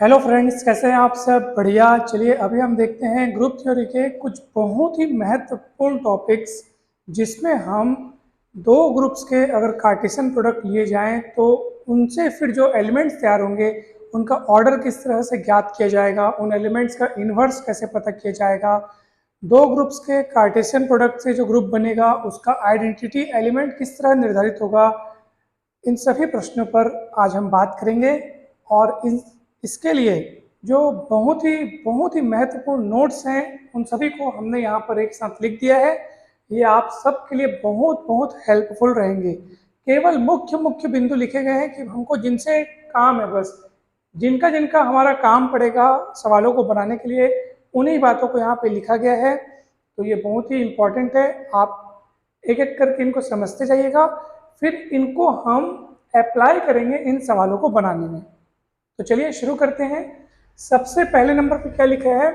Hello friends, कैसे हैं आप सब? बढ़िया। चलिए अभी हम देखते हैं ग्रुप थ्योरी के कुछ बहुत ही महत्वपूर्ण टॉपिक्स, जिसमें हम दो ग्रुप्स के अगर कार्टेशियन प्रोडक्ट लिए जाएं तो उनसे फिर जो एलिमेंट्स तैयार होंगे उनका ऑर्डर किस तरह से ज्ञात किया जाएगा, उन एलिमेंट्स का इन्वर्स कैसे पता किया जाएगा, दो ग्रुप्स के कार्टेशियन प्रोडक्ट से जो ग्रुप बनेगा उसका आइडेंटिटी एलिमेंट किस तरह निर्धारित होगा, इन सभी प्रश्नों पर आज हम बात करेंगे। और इसके लिए जो बहुत ही महत्वपूर्ण नोट्स हैं उन सभी को हमने यहाँ पर एक साथ लिख दिया है। ये आप सबके लिए बहुत बहुत हेल्पफुल रहेंगे। केवल मुख्य मुख्य बिंदु लिखे गए हैं कि हमको जिनसे काम है, बस जिनका जिनका हमारा काम पड़ेगा सवालों को बनाने के लिए, उन्हीं बातों को यहाँ पे लिखा गया है। तो ये बहुत ही इम्पोर्टेंट है, आप एक एक करके इनको समझते जाइएगा, फिर इनको हम अप्लाई करेंगे इन सवालों को बनाने में। तो चलिए शुरू करते हैं। सबसे पहले नंबर पे क्या लिखा है?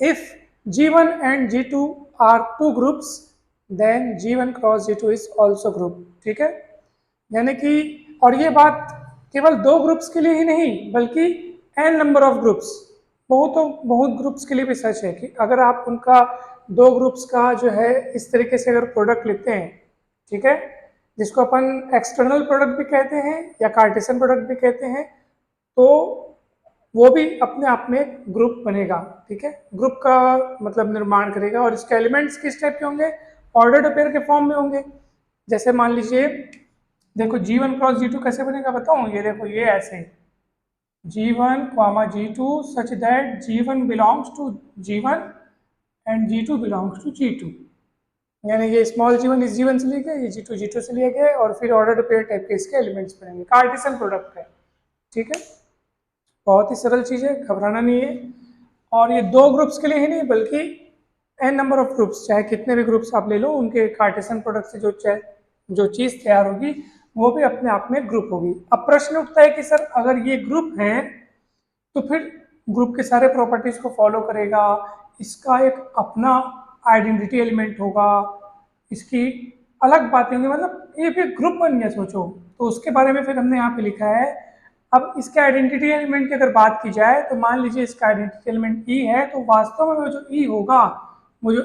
If G1 and G2 are two groups then G1 cross G2 is also group. ठीक है, यानी कि, और ये बात केवल दो ग्रुप्स के लिए ही नहीं बल्कि n नंबर ऑफ ग्रुप्स, बहुत ग्रुप्स के लिए भी सच है कि अगर आप उनका दो ग्रुप्स का जो है इस तरीके से अगर प्रोडक्ट लिखते हैं, ठीक है, जिसको अपन एक्सटर्नल प्रोडक्ट भी कहते हैं या कार्टेशियन प्रोडक्ट भी कहते हैं, तो वो भी अपने आप में एक ग्रुप बनेगा। ठीक है, ग्रुप का मतलब निर्माण करेगा और इसके एलिमेंट्स किस टाइप के होंगे? ऑर्डर्ड पेयर के फॉर्म में होंगे। जैसे मान लीजिए, देखो G1 क्रॉस G2 कैसे बनेगा बताऊं? ये देखो, ये ऐसे G1 comma G2 such that G1 belongs to G1 and G2 belongs to G2। यानी ये स्मॉल G1 इस G1 से लिए गए, ये G2 G2 से लिए गए, और फिर ऑर्डर्ड पेयर टाइप के इसके एलिमेंट्स बनेंगे। कार्टेशियन प्रोडक्ट है। ठीक है, बहुत ही सरल चीज़ है, घबराना नहीं है। और ये दो ग्रुप्स के लिए ही नहीं बल्कि n नंबर ऑफ ग्रुप्स, चाहे कितने भी ग्रुप्स आप ले लो, उनके कार्टेशियन प्रोडक्ट से जो चीज़ तैयार होगी वो भी अपने आप में ग्रुप होगी। अब प्रश्न उठता है कि सर अगर ये ग्रुप है तो फिर ग्रुप के सारे प्रॉपर्टीज को फॉलो करेगा, इसका एक अपना आइडेंटिटी एलिमेंट होगा, इसकी अलग बातें होंगी, मतलब ये फिर ग्रुप बन गया सोचो। तो उसके बारे में फिर हमने यहाँ पे लिखा है। अब इसके आइडेंटिटी एलिमेंट की अगर बात की जाए तो मान लीजिए इसका आइडेंटिटी एलिमेंट ई है, तो वास्तव में वो जो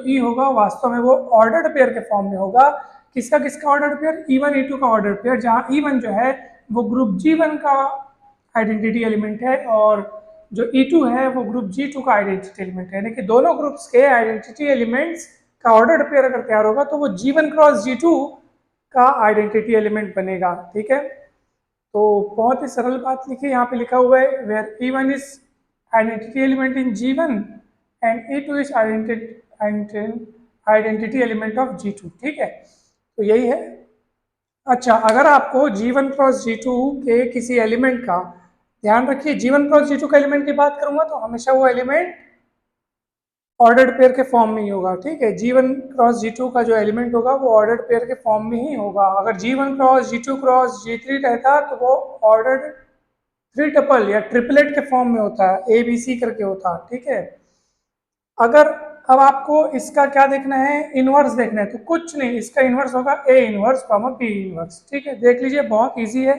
ई होगा, वास्तव में वो ऑर्डर्ड पेयर के फॉर्म में होगा। किसका किसका ऑर्डर्ड पेयर? E1 E2 का ऑर्डर्ड पेयर, जहाँ E1 जो है वो ग्रुप G1 का आइडेंटिटी एलिमेंट है और जो E2 है वो ग्रुप G2 का आइडेंटिटी एलिमेंट है। यानी कि दोनों ग्रुप्स के आइडेंटिटी एलिमेंट्स का ऑर्डर्ड पेयर अगर तैयार होगा तो वो G1 क्रॉस G2 का आइडेंटिटी एलिमेंट बनेगा। ठीक है, तो बहुत ही सरल बात लिखी, यहाँ पे लिखा हुआ है where E1 is identity element in G1 and E2 is identity element of G2। ठीक है, तो यही है। अच्छा, अगर आपको G1 क्रॉस G2 के किसी एलिमेंट का, ध्यान रखिए G1 क्रॉस G2 का एलिमेंट की बात करूंगा तो हमेशा वो एलिमेंट ऑर्डर्ड पेयर के फॉर्म में ही होगा। ठीक है, G1 क्रॉस G2 का जो एलिमेंट होगा वो ऑर्डर्ड पेयर के फॉर्म में ही होगा। अगर G1 cross G2 cross G3 रहता तो वो ऑर्डर्ड थ्री टपल या ट्रिपलेट के फॉर्म में होता है, ABC करके होता। ठीक है, अगर अब आपको इसका क्या देखना है? इनवर्स देखना है, तो कुछ नहीं, इसका इनवर्स होगा A inverse comma B inverse. ठीक है, देख लीजिए, बहुत ईजी है।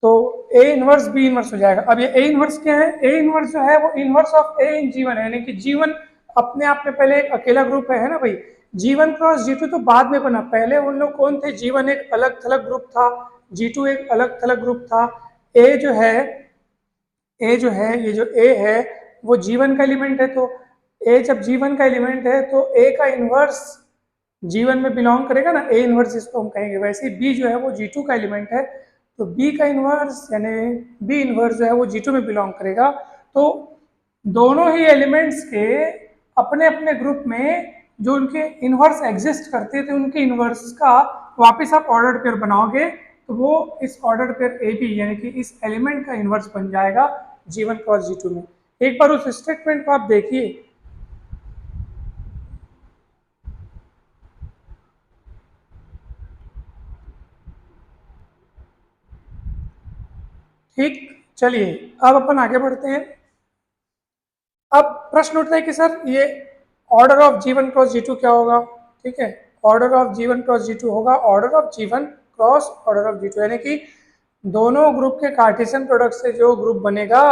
तो A इनवर्स B इनवर्स हो जाएगा। अब ये A इनवर्स क्या है? A इनवर्स जो है वो inverse of A in G1 है, यानी कि G1 अपने आप में पहले एक अकेला ग्रुप है ना भाई। G1 क्रॉस G2 तो बाद में बना, पहले उन लोग कौन थे? G1 एक अलग थलग ग्रुप था, G2 एक अलग थलग ग्रुप था। A जो है, ये जो A है वो G1 का एलिमेंट है, तो A जब G1 का एलिमेंट है तो A का इनवर्स G1 में बिलोंग करेगा ना, A इनवर्स जिसको हम कहेंगे। वैसे ही B जो है वो G2 का एलिमेंट है, तो B का इनवर्स यानी B इनवर्स जो है वो G2 में बिलोंग करेगा। तो दोनों ही एलिमेंट्स के अपने अपने ग्रुप में जो उनके इनवर्स एग्जिस्ट करते थे, उनके इनवर्स का वापस आप ऑर्डर्ड पेयर बनाओगे तो वो इस ऑर्डर्ड पेयर AB यानी कि इस एलिमेंट का इनवर्स बन जाएगा G1 क्रॉस G2 में। एक बार उस स्टेटमेंट को आप देखिए। ठीक, चलिए अब अपन आगे बढ़ते हैं। अब प्रश्न उठता है कि सर ये order of G1 cross G2 क्या होगा? ठीक है, order of G1 cross G2 होगा order of G1 cross order of G2, यानी कि दोनों ग्रुप के कार्टेशियन प्रोडक्ट से जो ग्रुप बनेगा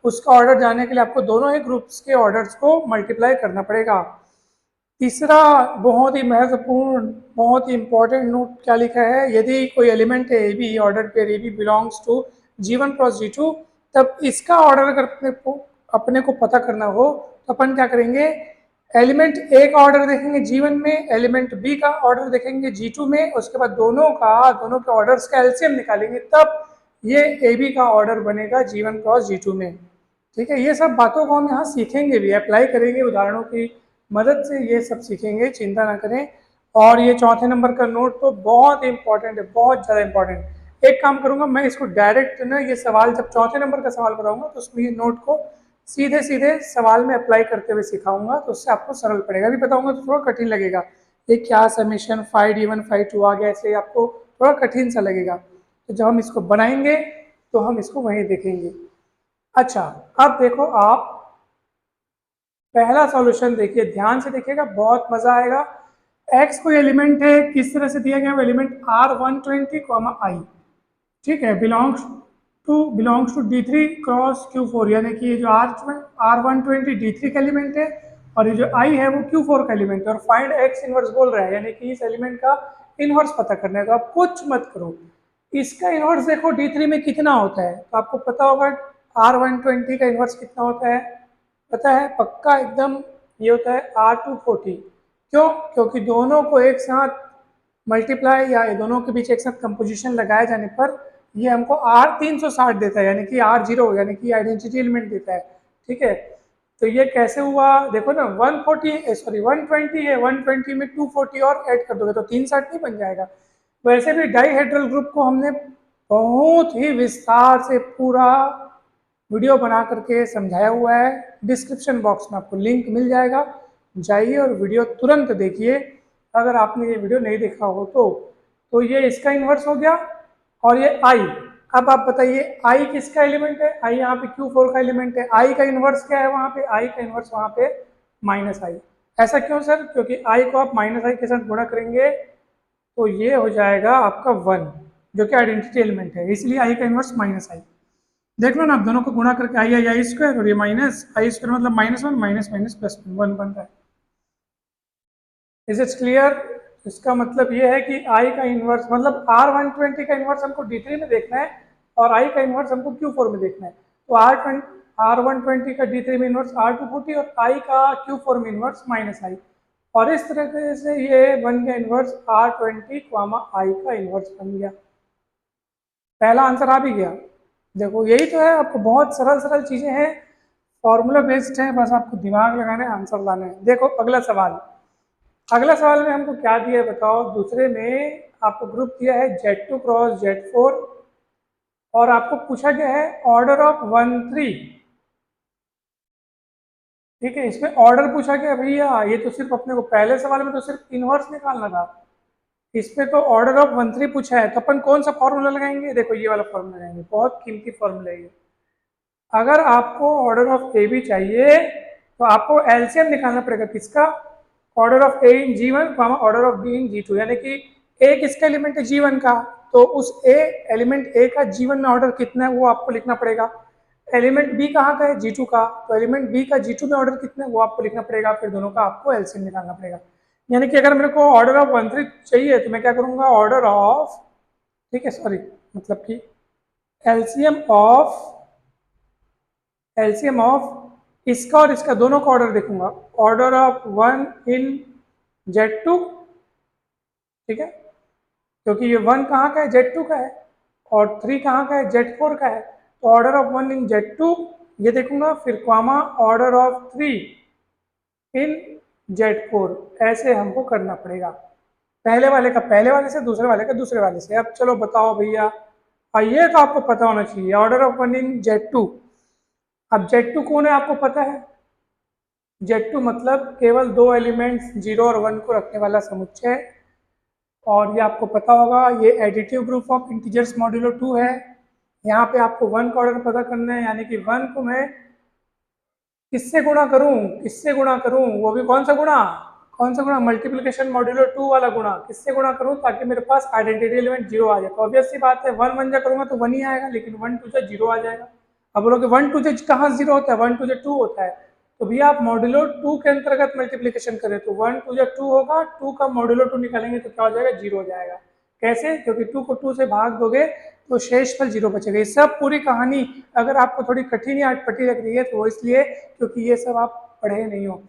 उसका ऑर्डर जानने के लिए आपको दोनों ही ग्रुप्स के ऑर्डर्स को मल्टीप्लाई करना पड़ेगा। तीसरा बहुत ही महत्वपूर्ण, बहुत ही इंपॉर्टेंट नोट क्या लिखा है, यदि कोई एलिमेंट है A B, order pair A B belongs to G1 cross G2, तब इसका ऑर्डर अगर अपने को पता करना हो तो अपन क्या करेंगे, एलिमेंट ए का ऑर्डर देखेंगे G1 में, एलिमेंट बी का ऑर्डर देखेंगे G2 में, उसके बाद दोनों के ऑर्डर्स का एलसीएम निकालेंगे, तब ये ए बी का ऑर्डर बनेगा G1 क्रॉस G2 में। ठीक है, ये सब बातों को हम यहाँ सीखेंगे भी, अप्लाई करेंगे, उदाहरणों की मदद से ये सब सीखेंगे, चिंता ना करें। और ये चौथे नंबर का नोट तो बहुत इंपॉर्टेंट है, बहुत ज़्यादा इंपॉर्टेंट। एक काम करूंगा मैं, इसको डायरेक्ट ना ये सवाल जब चौथे नंबर का सवाल बताऊंगा तो उसमें ये नोट को सीधे सीधे सवाल में अप्लाई करते हुए सिखाऊंगा, तो उससे आपको सरल पड़ेगा। अभी बताऊंगा तो थोड़ा कठिन लगेगा, ये क्या समेशन 5d1 5d2 आ गया, ऐसे आपको थोड़ा कठिन सा लगेगा। तो जब हम इसको बनाएंगे तो हम इसको वहीं देखेंगे। अच्छा, अब देखो आप पहला सॉल्यूशन देखिए, ध्यान से देखिएगा, बहुत मजा आएगा। x कोई एलिमेंट है, किस तरह से दिया गया वो एलिमेंट R120, I, ठीक है, belongs to D3 cross Q4, यानी कि ये जो R120 D3 का एलिमेंट है और ये जो I है वो Q4 का एलिमेंट है, और फाइंड x इनवर्स बोल रहा है, यानी कि इस एलिमेंट का इनवर्स पता करना है। तो आप कुछ मत करो, इसका इनवर्स देखो D3 में कितना होता है, तो आपको पता होगा R120 का इनवर्स कितना होता है, पता है पक्का एकदम, ये होता है R240। क्यों? क्योंकि दोनों को एक साथ मल्टीप्लाई या दोनों के बीच एक साथ कंपोजिशन लगाए जाने पर ये हमको R360 देता है, यानी कि R0, यानी कि आइडेंटिटी एलिमेंट देता है। ठीक है, तो ये कैसे हुआ, देखो ना, 120 है, 120 में 240 और ऐड कर दोगे तो 360 नहीं बन जाएगा। वैसे भी डाइहेड्रल ग्रुप को हमने बहुत ही विस्तार से पूरा वीडियो बना करके समझाया हुआ है, डिस्क्रिप्शन बॉक्स में आपको लिंक मिल जाएगा, जाइए और वीडियो तुरंत देखिए अगर आपने ये वीडियो नहीं देखा हो तो ये इसका इन्वर्स हो गया, और ये I। अब आप बताइए I किसका एलिमेंट है, I यहाँ पे Q4 का एलिमेंट है, I का इन्वर्स क्या है वहाँ पे, I का इन्वर्स वहाँ पे -I। ऐसा क्यों सर? क्योंकि I को आप -I के साथ गुणा करेंगे तो ये हो जाएगा आपका 1, जो कि आइडेंटिटी एलिमेंट है, इसलिए I का इन्वर्स -I। देख लो ना, आप दोनों को गुणा करके आई स्क्वायर और ये -I स्क्वायर मतलब -1 माइनस +1 बन रहा है। Is it clear? इसका मतलब ये है कि I का इन्वर्स मतलब R120 का इन्वर्स हमको D3 में देखना है और I का इन्वर्स हमको Q4 में देखना है। तो R120 का D3 में इन्वर्स R240 और I का Q4 में इन्वर्स -I, और इस तरह से ये बन गया इन्वर्स R20, I का इन्वर्स बन गया। पहला आंसर आ भी गया। देखो यही तो है, आपको बहुत सरल सरल चीजें हैं, फॉर्मूला बेस्ड है, बस आपको दिमाग लगाना है, आंसर लाना है। देखो अगला सवाल, अगला सवाल में हमको क्या दिया है बताओ, दूसरे में आपको ग्रुप दिया है Z2 क्रॉस Z4 और आपको पूछा गया है ऑर्डर ऑफ 1 3। ठीक है, इसमें ऑर्डर पूछा गया भैया, ये तो सिर्फ अपने को पहले सवाल में तो सिर्फ इनवर्स निकालना था, इसमें तो ऑर्डर ऑफ 1 3 पूछा है, तो अपन कौन सा फॉर्मूला लगाएंगे, देखो ये वाला फॉर्मूला लगाएंगे, बहुत कीमती फॉर्मूला है ये। अगर आपको ऑर्डर ऑफ ए बी चाहिए तो आपको एलसीएम निकालना पड़ेगा, किसका, order of A in G1 order of be in G2, यानी कि ए किसका एलिमेंट है, G1 का, तो उस एलिमेंट ए का G1 में ऑर्डर कितना है वो आपको लिखना पड़ेगा। एलिमेंट बी कहाँ का है, G2 का, तो एलिमेंट बी का G2 में ऑर्डर कितना है वो आपको लिखना पड़ेगा, फिर दोनों का आपको एलसीएम निकालना पड़ेगा। यानी कि अगर मेरे को ऑर्डर ऑफ 1 3 चाहिए तो मैं क्या करूंगा, ऑर्डर ऑफ, ठीक है सॉरी, मतलब कि एलसीएम ऑफ इसका और इसका दोनों का ऑर्डर देखूंगा, ऑर्डर ऑफ 1 इन Z2, ठीक है, क्योंकि ये 1 कहाँ का है, Z2 का है, और 3 कहाँ का है, Z4 का है, तो ऑर्डर ऑफ 1 इन Z2 ये देखूंगा, फिर comma order of 3 in Z4, ऐसे हमको करना पड़ेगा, पहले वाले का पहले वाले से, दूसरे वाले का दूसरे वाले से। अब चलो बताओ भैया, ये तो आपको पता होना चाहिए, ऑर्डर ऑफ 1 इन Z2। अब Z2 कौन है आपको पता है, Z2 मतलब केवल दो एलिमेंट्स 0 और 1 को रखने वाला समुच्चय, और ये आपको पता होगा ये additive group of integers modulo 2 है। यहाँ पे आपको 1 का ऑर्डर पता करना है, यानी कि 1 को मैं किससे गुणा करूं, वो भी कौन सा गुणा, कौन सा गुणा? मल्टीप्लिकेशन मॉड्यूलो 2 वाला गुणा। किससे गुणा करूं ताकि मेरे पास आइडेंटिटी एलिमेंट 0 आ जाए? तो ऑब्वियस सी बात है 1 1 जा करूंगा तो 1 ही आएगा, लेकिन 1 2 जा 0 आ जाएगा। अब बोलोगे 1 2 जा कहाँ 0 होता है? 1 2 जा 2 होता है। तो भैया आप मॉड्यूलो 2 के अंतर्गत मल्टीप्लिकेशन करें तो 1 2 जा 2 होगा, 2 का मॉड्यूलो 2 निकालेंगे तो क्या हो जाएगा? 0 हो जाएगा। कैसे? क्योंकि 2 को 2 से भाग दोगे तो शेषफल 0 बचेगा। ये सब पूरी कहानी अगर आपको थोड़ी कठिन या अटपटी लग रही है तो वो इसलिए क्योंकि ये सब आप पढ़े नहीं हो।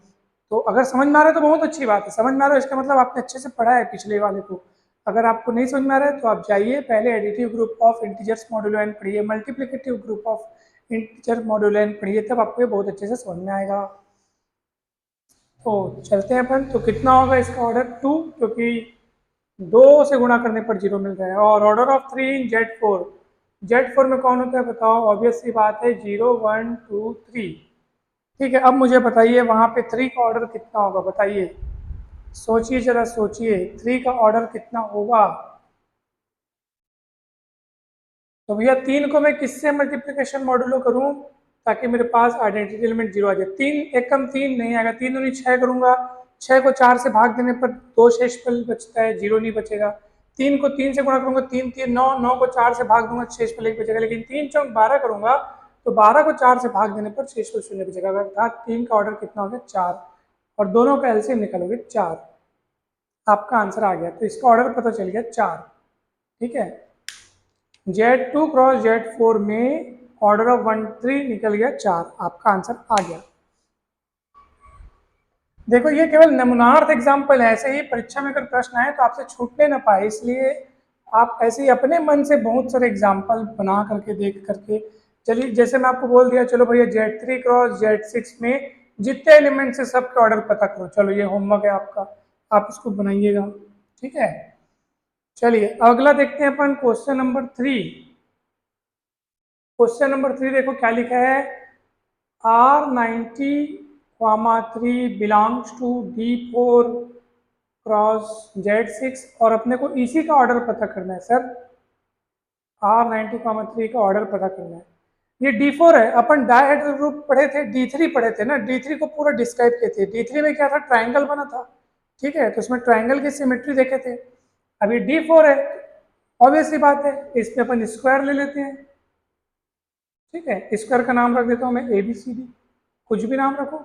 तो अगर समझ में आ रहा है तो बहुत अच्छी बात है, समझ में आ रहा है इसका मतलब आपने अच्छे से पढ़ा है पिछले वाले को। अगर आपको नहीं समझ में आ रहा है तो आप जाइए पहले additive group of integers modulo n पढ़िए, multiplicative group of integer modulo n पढ़िए, तब आपको ये बहुत अच्छे से समझ में आएगा। तो चलते हैं अपन। तो कितना होगा इसका ऑर्डर? 2, क्योंकि 2 से गुणा करने पर 0 मिल रहा है। और order of 3 in Z4, Z4 में कौन होता है बताओ? ऑब्वियस सी बात है 0 1 2 3। ठीक है, अब मुझे बताइए वहाँ पे 3 का ऑर्डर कितना होगा? बताइए, सोचिए जरा सोचिए, 3 का ऑर्डर कितना होगा? तो भैया 3 को मैं किससे मल्टीप्लिकेशन मॉड्यूलो करूं ताकि मेरे पास आइडेंटिटी एलिमेंट 0 आ जाए? 3 एक कम 3 नहीं आएगा, 3 दूनी 6 करूंगा, 6 को 4 से भाग देने पर 2 शेषफल बचता है, 0 नहीं बचेगा। 3 को 3 से गुणा करूंगा, 3 3 9, 9 को 4 से भाग दूंगा, शेषफल 1 बचेगा। लेकिन 3 चौक 12 करूंगा तो 12 को 4 से भाग देने पर शेषफल 0 बचेगा। अर्थात 3 का ऑर्डर कितना हो गया? 4। और दोनों का एलसीएम निकालोगे 4, आपका आंसर आ गया। तो इसका ऑर्डर पता चल गया 4। ठीक है, Z2 क्रॉस Z4 में ऑर्डर ऑफ 1 3 निकल गया 4, आपका आंसर आ गया। देखो ये केवल नमूनार्थ एग्जाम्पल है, ऐसे ही परीक्षा में अगर प्रश्न आए तो आपसे छूटने ना पाए, इसलिए आप ऐसे ही अपने मन से बहुत सारे एग्जाम्पल बना करके देख करके चलिए। जैसे मैं आपको बोल दिया, चलो भैया Z3 क्रॉस Z6 में जितने एलिमेंट्स है सबके ऑर्डर पता करो। चलो ये होमवर्क है आपका, आप इसको बनाइएगा। ठीक है, चलिए अगला देखते हैं अपन क्वेश्चन नंबर 3। क्वेश्चन नंबर 3 देखो क्या लिखा है। R90,3 belongs to D4 cross Z6 और अपने को इसी का ऑर्डर पता करना है सर। R90,3 का ऑर्डर पता करना है। ये D4 है, अपन डायहेड्रल ग्रुप पढ़े थे, D3 पढ़े थे ना, D3 को पूरा डिस्क्राइब किए थे। D3 में क्या था? ट्राइंगल बना था। ठीक है, तो उसमें ट्राइंगल की सिमेट्री देखे थे। अभी D4 है, ऑब्वियसली बात है इसमें अपन स्क्वायर ले लेते हैं। ठीक है, स्क्वायर का नाम रख देता हूं मैं ABCD, कुछ भी नाम रखो।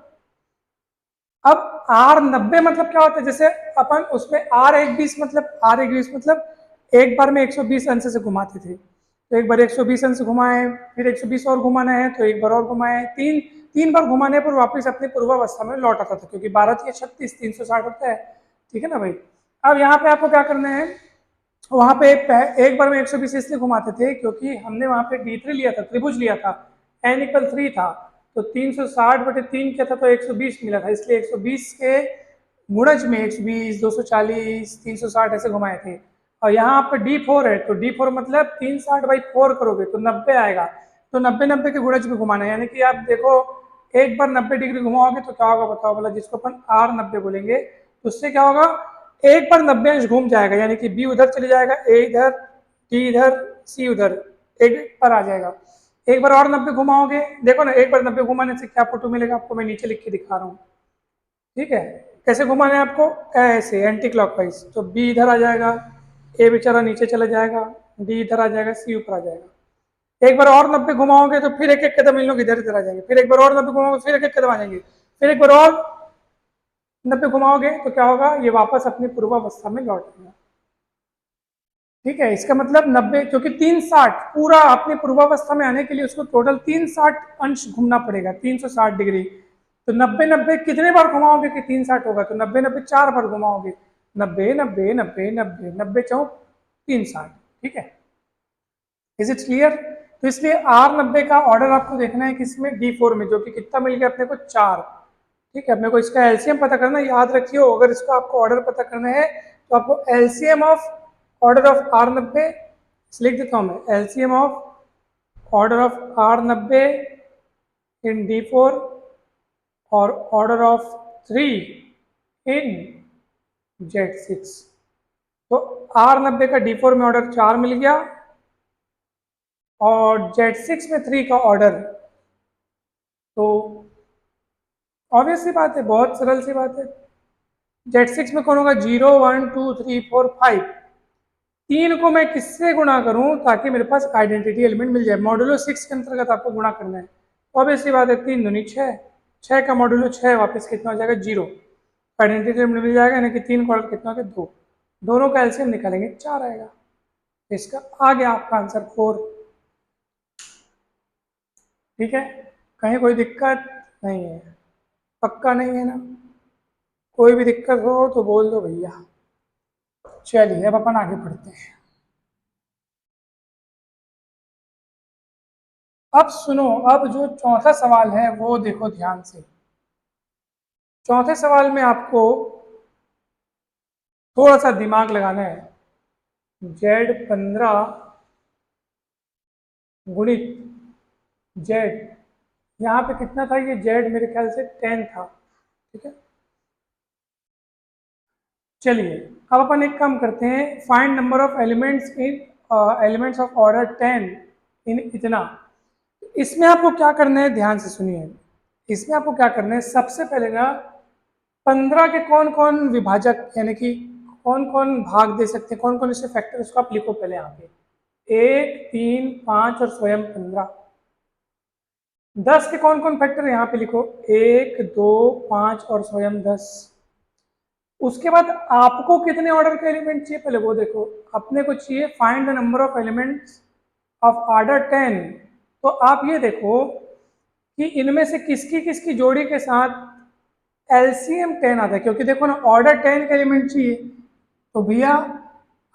अब R90 मतलब क्या होता है? जैसे अपन उसमें R120 मतलब एक बार में 120 अंश से घुमाते थे, तो एक बार 120 अंश घुमाए, फिर 120 और घुमाना है तो एक बार और घुमाए, तीन बार घुमाने पर वापस अपनी पूर्वावस्था में लौट आता था, क्योंकि 12 × 36 360 होता है। ठीक है ना भाई। अब यहाँ पे आपको क्या करना है, वहां पे एक बार में 120 इसलिए घुमाते थे क्योंकि हमने वहां पे D3 लिया था, त्रिभुज लिया था, n = 3 था, तो 360/3 क्या था? तो 120 मिला था, इसलिए 120 के गुणज में 120 240 360 ऐसे घुमाए थे। और यहाँ पर D4 है, तो D4 मतलब 360/4 करोगे तो 90 आएगा, तो 90 90 के गुणज में घुमाना है। यानी कि आप देखो एक बार 90 डिग्री घुमाओगे तो क्या होगा बताओ? बोला जिसको अपन R90 बोलेंगे, तो उससे क्या होगा? एक बार 90 अंश घूम जाएगा, यानी कि B उधर चले जाएगा, A इधर, D इधर, C उधर, एक पर आ जाएगा। एक बार और 90 घुमाओगे, देखो ना एक बार 90 घुमाने से क्या फोटो मिलेगा आपको, मैं नीचे लिख के दिखा रहा हूँ। ठीक है, कैसे घुमाना है आपको? ऐसे एंटी क्लॉकवाइज। तो B इधर आ जाएगा, A बेचारा नीचे चला जाएगा, D इधर आ जाएगा, C ऊपर आ जाएगा। एक बार और 90 घुमाओगे तो फिर एक एक कदम इन लोग इधर इधर आ जाएंगे, फिर एक बार और 90 घुमाओगे फिर एक एक कदम आ जाएंगे, फिर एक बार और 90 घुमाओगे तो क्या होगा? ये वापस अपनी पूर्वावस्था में लौटेगा। ठीक है, इसका मतलब 90, क्योंकि 360 पूरा अपनी पूर्वावस्था में आने के लिए उसको टोटल 360 अंश घूमना पड़ेगा, 360 डिग्री। तो 90 90 कितने बार घुमाओगे कि 360 होगा? तो 90 90 4 बार घुमाओगे, 90 90 90 90 90 चौक 360। ठीक है, इज इट क्लियर? तो इसलिए R90 का ऑर्डर आपको देखना है किसमें? D4 में, जो कि कितना मिल गया अपने को? 4। ठीक है, अपने को इसका एलसीएम पता करना, याद रखियो अगर इसको आपको ऑर्डर पता करना है तो आपको LCM of order of R90 लिख देता हूं मैं, LCM of order of R90 in D4 और ऑर्डर ऑफ 3 इन Z6। तो R90 का D4 में ऑर्डर 4 मिल गया और Z6 में 3 का ऑर्डर। तो ऑब्वियस सी बात है, बहुत सरल सी बात है। Z6 में कौन होगा, 0 1 2 3 4 5। 3 को मैं किससे गुणा करूं ताकि मेरे पास आइडेंटिटी एलिमेंट मिल जाए। मॉडुलो 6 के अंतर्गत आपको गुणा करना है। तो ऑब्वियसली बात है, 3 दूनी 6, 6 का मॉडुलो 6 वापस कितना हो जाएगा, 0। आइडेंटिटी एलिमेंट मिल जाएगा, यानी कि 3 का ऑर्डर कितना हो गया, 2। दोनों का एलसीएम निकालेंगे, 4 आएगा। इसका आ गया आपका आंसर 4। ठीक है, कहीं कोई दिक्कत नहीं है, पक्का नहीं है ना? कोई भी दिक्कत हो तो बोल दो भैया। चलिए अब अपन आगे बढ़ते हैं। अब सुनो, अब जो चौथा सवाल है वो देखो ध्यान से। चौथे सवाल में आपको थोड़ा सा दिमाग लगाना है। Z15 गुणित Z, यहाँ पे कितना था, ये Z मेरे ख्याल से 10 था। ठीक है, चलिए अब अपन एक काम करते हैं, find number of elements of order 10 इन इतना। इसमें आपको क्या करना है, ध्यान से सुनिए। इसमें आपको क्या करना है, सबसे पहले ना 15 के कौन कौन विभाजक, यानी कि कौन कौन भाग दे सकते हैं, कौन कौन इसके फैक्टर, उसको आप लिखो पहले यहाँ पे। 1 3 5 और स्वयं 15। 10 के कौन कौन फैक्टर यहाँ पे लिखो, 1 2 5 और स्वयं 10। उसके बाद आपको कितने ऑर्डर के एलिमेंट चाहिए पहले वो देखो। अपने को चाहिए find the number of elements of order 10। तो आप ये देखो कि इनमें से किसकी किसकी जोड़ी के साथ एलसीएम 10 आता है, क्योंकि देखो ना ऑर्डर 10 का एलिमेंट चाहिए। तो भैया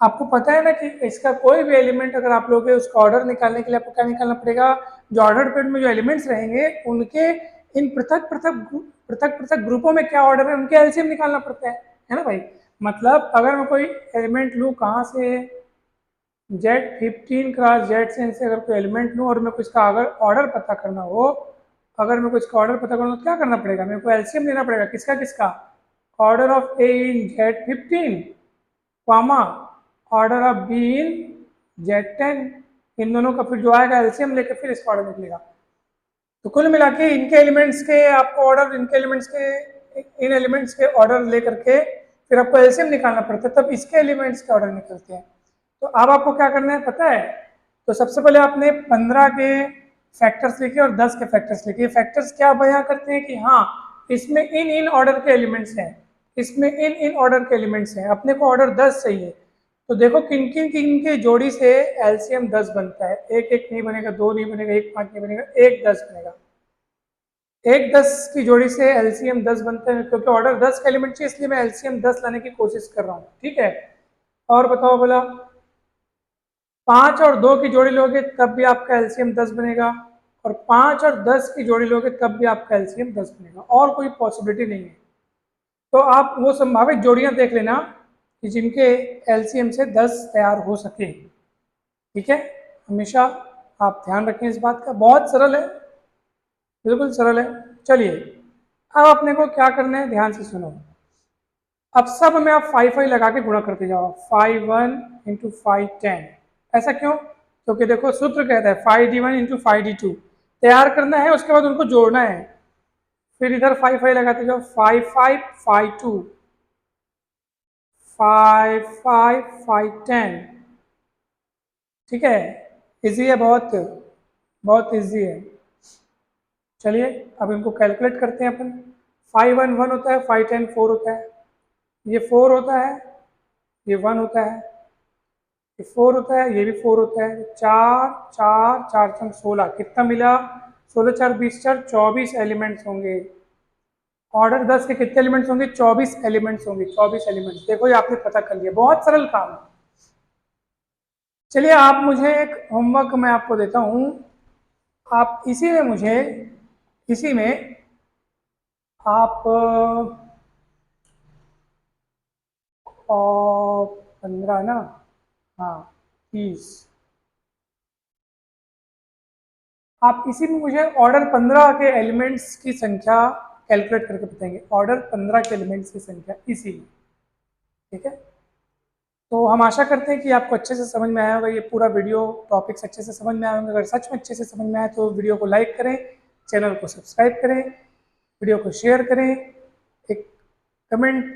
आपको पता है ना कि इसका कोई भी एलिमेंट अगर आप लोगे, उसका ऑर्डर निकालने के लिए आपको क्या निकालना पड़ेगा, जो ऑर्डर पेड में जो एलिमेंट्स रहेंगे उनके इन पृथक पृथक ग्रुपों में क्या ऑर्डर है, उनके एलसीएम निकालना पड़ता है ना भाई। मतलब अगर मैं कोई एलिमेंट लूँ कहाँ से, Z15 क्रॉस Z से अगर कोई एलिमेंट लूँ और मेरे को इसका अगर ऑर्डर पता करना हो, अगर मेरे को इसका ऑर्डर पता करना हो तो क्या करना पड़ेगा, मेरे को एलसीएम लेना पड़ेगा। किसका किसका, order of A in Z15 comma order of be in Z10। इन दोनों का फिर जो आएगा एलसीएम लेके फिर इसका ऑर्डर निकलेगा। तो कुल मिला के इनके एलिमेंट्स के आपको ऑर्डर, इनके एलिमेंट्स के, इन एलिमेंट्स के ऑर्डर लेकर के फिर आपको एलसीएम निकालना पड़ता है, तब इसके एलिमेंट्स के ऑर्डर निकलते हैं। तो अब आपको क्या करना है पता है, तो सबसे पहले आपने 15 के फैक्टर्स लिखे और 10 के फैक्टर्स लिखे। फैक्टर्स क्या बयां करते हैं कि हाँ इसमें इन इन ऑर्डर के एलिमेंट्स हैं, इसमें इन इन ऑर्डर के एलिमेंट्स हैं। अपने को ऑर्डर 10 चाहिए, तो देखो किन किन किन के जोड़ी से एलसीएम 10 बनता है। एक एक नहीं बनेगा, 2 नहीं बनेगा, 1 5 नहीं बनेगा, 1 10 बनेगा। 1 10 की जोड़ी से एलसीएम 10 बनता है, क्योंकि ऑर्डर 10 का एलिमेंट चाहिए इसलिए मैं एलसीएम 10 लाने की कोशिश कर रहा हूँ। ठीक है, और बताओ बोला 5 और 2 की जोड़ी लोगे तब भी आपका एलसीएम 10 बनेगा, और 5 और 10 की जोड़ी लोगे तब भी आपका एलसीएम 10 बनेगा, और कोई पॉसिबिलिटी नहीं है। तो आप वो संभावित जोड़ियां देख लेना कि जिनके एलसीएम से 10 तैयार हो सके। ठीक है, हमेशा आप ध्यान रखें इस बात का, बहुत सरल है, बिल्कुल सरल है। चलिए अब अपने को क्या करना है, ध्यान से सुनो। अब सब में आप 5 5 लगा के गुणा करते जाओ, 5 1 इंटू 5 10। ऐसा क्यों, क्योंकि देखो सूत्र कहता है 5d1 इंटू 5d2 तैयार करना है, उसके बाद उनको जोड़ना है। फिर इधर 5 5 लगाते जाओ, 5 5 5 2 5 5 5 10। ठीक है, इजी है, बहुत बहुत इजी है। चलिए अब इनको कैलकुलेट करते हैं अपन। 5 1 1 होता है, 5 10 4 होता है, ये 4 होता है, ये 1 होता है, ये 4 होता है, ये भी 4 होता है। 4 4 4 4 16 कितना मिला, 16 4 20 4 24 एलिमेंट्स होंगे। ऑर्डर 10 के कितने एलिमेंट्स होंगे, 24 एलिमेंट्स होंगे, 24 एलिमेंट्स। देखो ये आपने पता कर लिया, बहुत सरल काम है। चलिए आप मुझे एक होमवर्क मैं आपको देता हूँ, आप इसी में मुझे, इसी में आप 15 ना, हाँ 30, आप इसी में मुझे ऑर्डर 15 के एलिमेंट्स की संख्या कैलकुलेट करके बताएंगे, ऑर्डर 15 के एलिमेंट्स की संख्या इसी में। ठीक है, तो हम आशा करते हैं कि आपको अच्छे से समझ में आया होगा, ये पूरा वीडियो टॉपिक्स अच्छे से समझ में आए होंगे। अगर सच में अच्छे से समझ में आए तो वीडियो को लाइक करें, चैनल को सब्सक्राइब करें, वीडियो को शेयर करें, एक कमेंट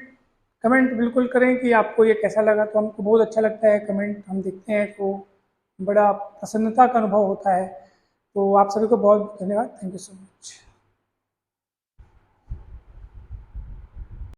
कमेंट बिल्कुल करें कि आपको ये कैसा लगा। तो हमको बहुत अच्छा लगता है, कमेंट हम देखते हैं तो बड़ा प्रसन्नता का अनुभव होता है। तो आप सभी को बहुत धन्यवाद। Thank you so much.